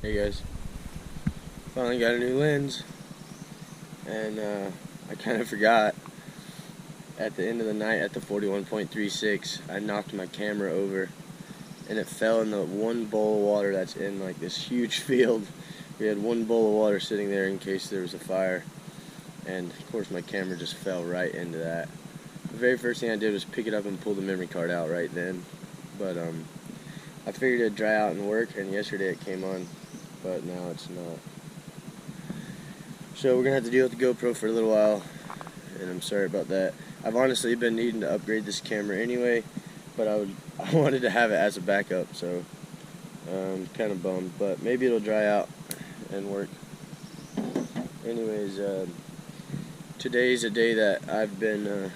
Hey guys, finally got a new lens, and I kind of forgot at the end of the night at the 41.36, I knocked my camera over, and it fell in the one bowl of water that's in like this huge field. We had one bowl of water sitting there in case there was a fire, and of course my camera just fell right into that. The very first thing I did was pick it up and pull the memory card out right then, but I figured it'd dry out and work, and yesterday it came on, but now it's not. So we're gonna have to deal with the GoPro for a little while, and I'm sorry about that. I've honestly been needing to upgrade this camera anyway, but I wanted to have it as a backup, so I'm kind of bummed, but maybe it'll dry out and work. Anyways, today's a day that I've been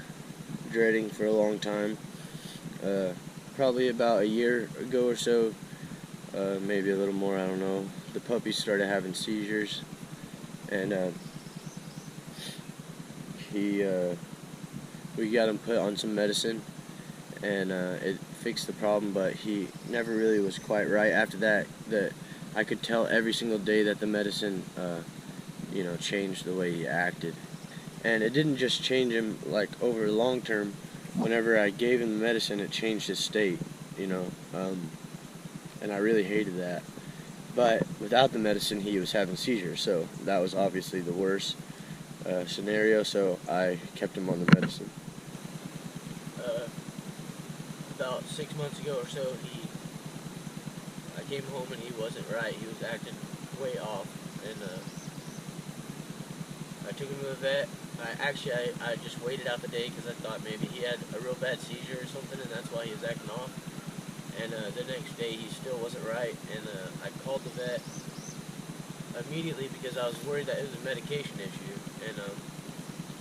dreading for a long time. Probably about a year ago or so, maybe a little more, I don't know. The puppy started having seizures, and we got him put on some medicine, and it fixed the problem, but he never really was quite right after that. That I could tell every single day that the medicine changed the way he acted, and it didn't just change him like over long term. Whenever I gave him the medicine, it changed his state, and I really hated that. But without the medicine, he was having seizures, so that was obviously the worst scenario, so I kept him on the medicine. About 6 months ago or so, I came home and he wasn't right. He was acting way off, and I took him to the vet. I just waited out the day because I thought maybe he had a real bad seizure or something, and that's why he was acting off. And the next day he still wasn't right, and I called the vet immediately because I was worried that it was a medication issue. And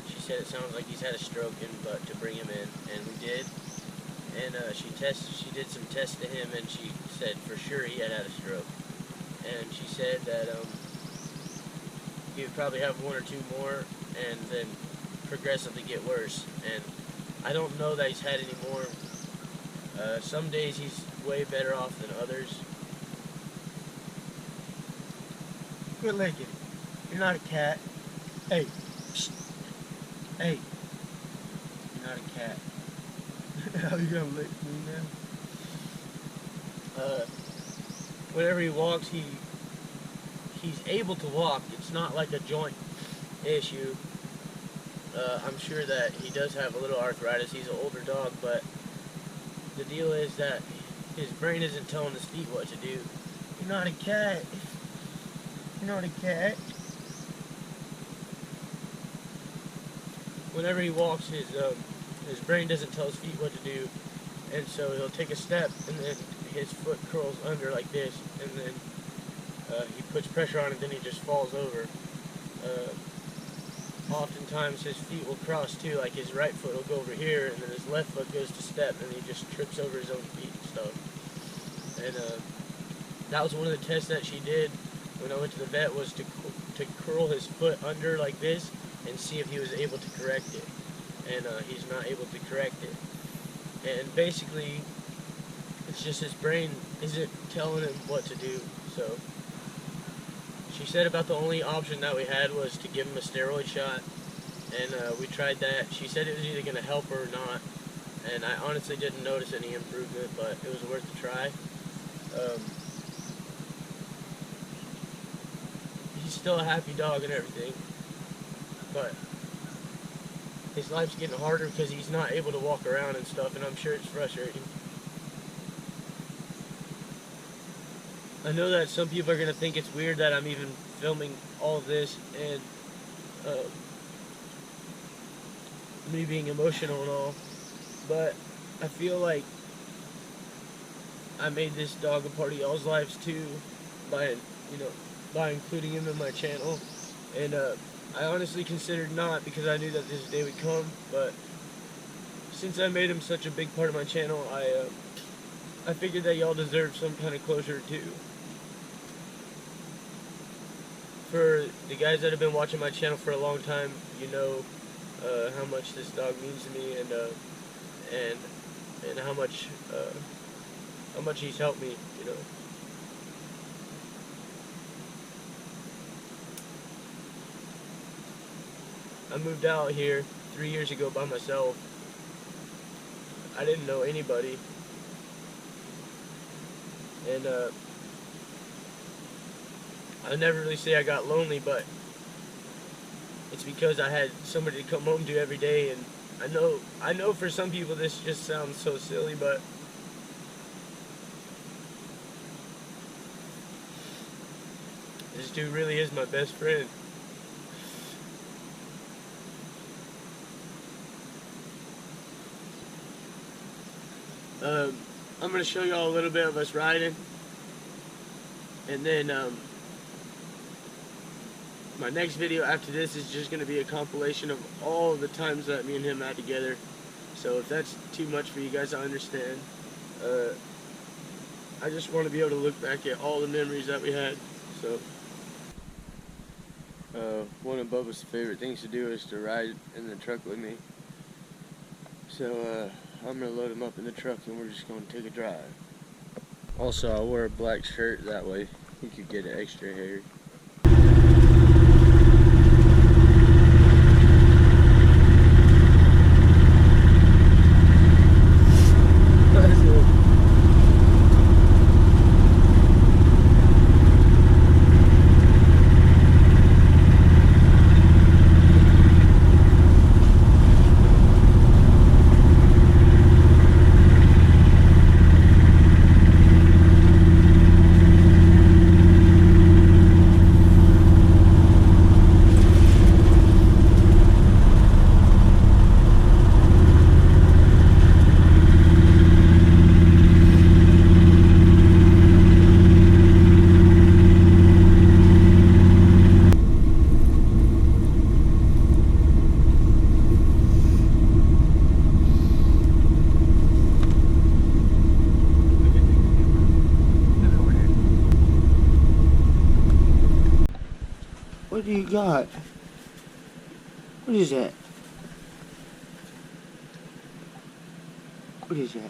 she said it sounds like he's had a stroke, but to bring him in, and we did. And she did some tests to him, and she said for sure he had a stroke. And she said that he would probably have one or two more, and then progressively get worse. And I don't know that he's had any more. Some days he's way better off than others. Quit licking. You're not a cat. Hey. Psst. Hey. You're not a cat. How you gonna lick me now? Whenever he walks, he's able to walk. It's not like a joint issue. I'm sure that he does have a little arthritis. He's an older dog, but the deal is that his brain isn't telling his feet what to do. You're not a cat. You're not a cat. Whenever he walks, his brain doesn't tell his feet what to do, and so he'll take a step, and then his foot curls under like this, and then he puts pressure on it, then he just falls over. Oftentimes his feet will cross too, like his right foot will go over here, and then his left foot goes to step, and he just trips over his own feet and stuff. And that was one of the tests that she did when I went to the vet, was to curl his foot under like this and see if he was able to correct it. And he's not able to correct it. And basically, it's just his brain isn't telling him what to do. So she said about the only option that we had was to give him a steroid shot, and we tried that. She said it was either going to help or not, and I honestly didn't notice any improvement, but it was worth a try. He's still a happy dog and everything, but his life's getting harder because he's not able to walk around and stuff, and I'm sure it's frustrating. I know that some people are going to think it's weird that I'm even filming all of this, and me being emotional and all, but I feel like I made this dog a part of y'all's lives too by including him in my channel, and I honestly considered not, because I knew that this day would come, but since I made him such a big part of my channel, I figured that y'all deserve some kind of closure too. For the guys that have been watching my channel for a long time, you know how much this dog means to me, and how much he's helped me, I moved out here 3 years ago by myself. I didn't know anybody. And I never really say I got lonely, but it's because I had somebody to come home to every day. And I know for some people this just sounds so silly, but this dude really is my best friend. I'm going to show y'all a little bit of us riding. And then my next video after this is just going to be a compilation of all the times that me and him had together. So if that's too much for you guys, I understand. I just want to be able to look back at all the memories that we had. So one of Bubba's favorite things to do is to ride in the truck with me. So I'm going to load him up in the truck and we're just going to take a drive. Also, I wore a black shirt, that way he could get an extra hair. What do you got? What is that? What is that?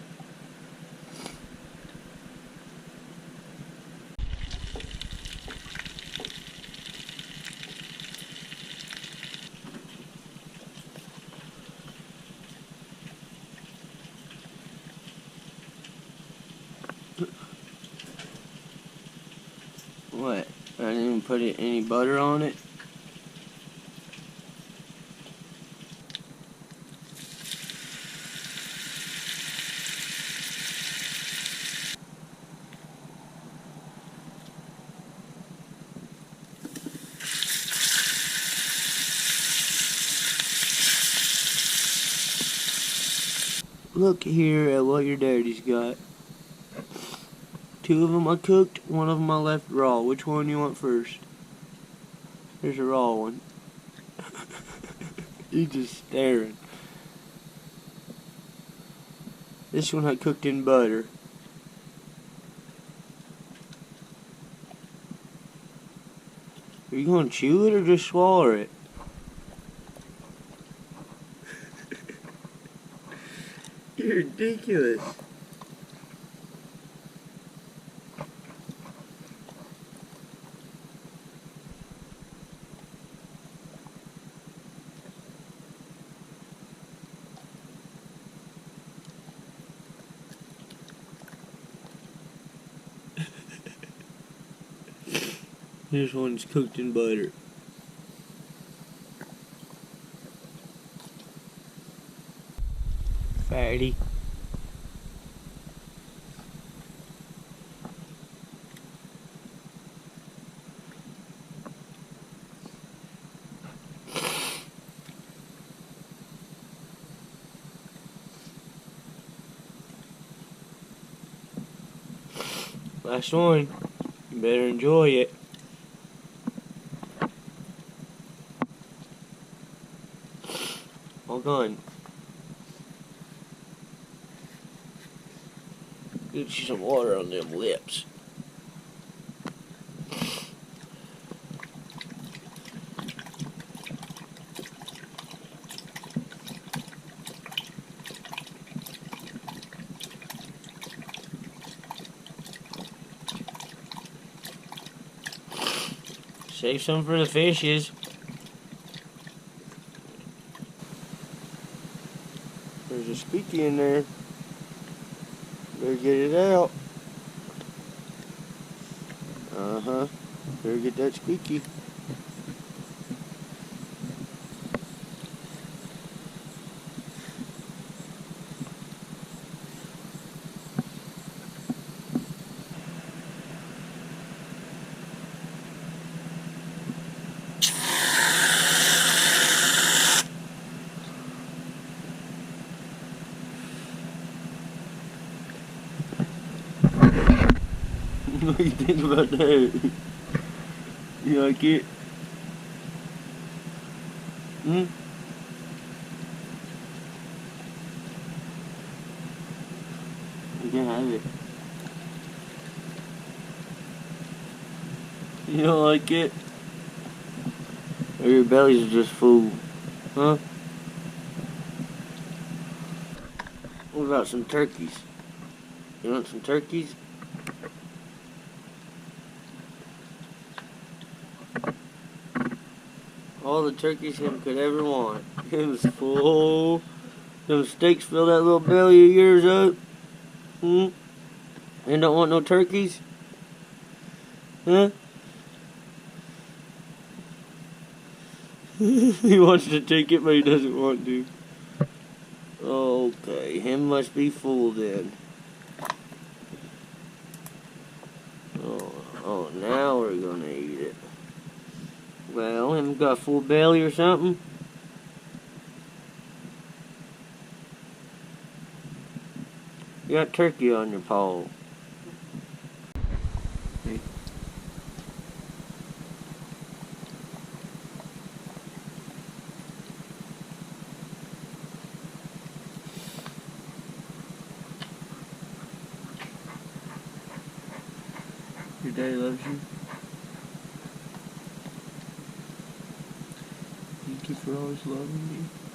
What? I didn't even put any butter on it. Look here at what your daddy's got. 2 of them I cooked, 1 of them I left raw. Which one you want first? There's a raw one. He's just staring. This one I cooked in butter. Are you gonna chew it or just swallow it? You're ridiculous. This one's cooked in butter. Fatty. Last one. You better enjoy it. All done. Get you some water on them lips. Save some for the fishes. squeaky in there. Better get it out. Uh-huh. Better get that squeaky. What do you think about that? You like it? Hmm? You can have it. You don't like it? Or your belly's just full? Huh? What about some turkeys? You want some turkeys? All the turkeys him could ever want. Him's full. Them steaks fill that little belly of yours up. Hmm? And don't want no turkeys? Huh? He wants to take it, but he doesn't want to. Okay, him must be full then. Oh, now we're gonna eat it. Well, him got a full belly or something? You got turkey on your paw. Hey. Your daddy loves you. Thank you for always loving me.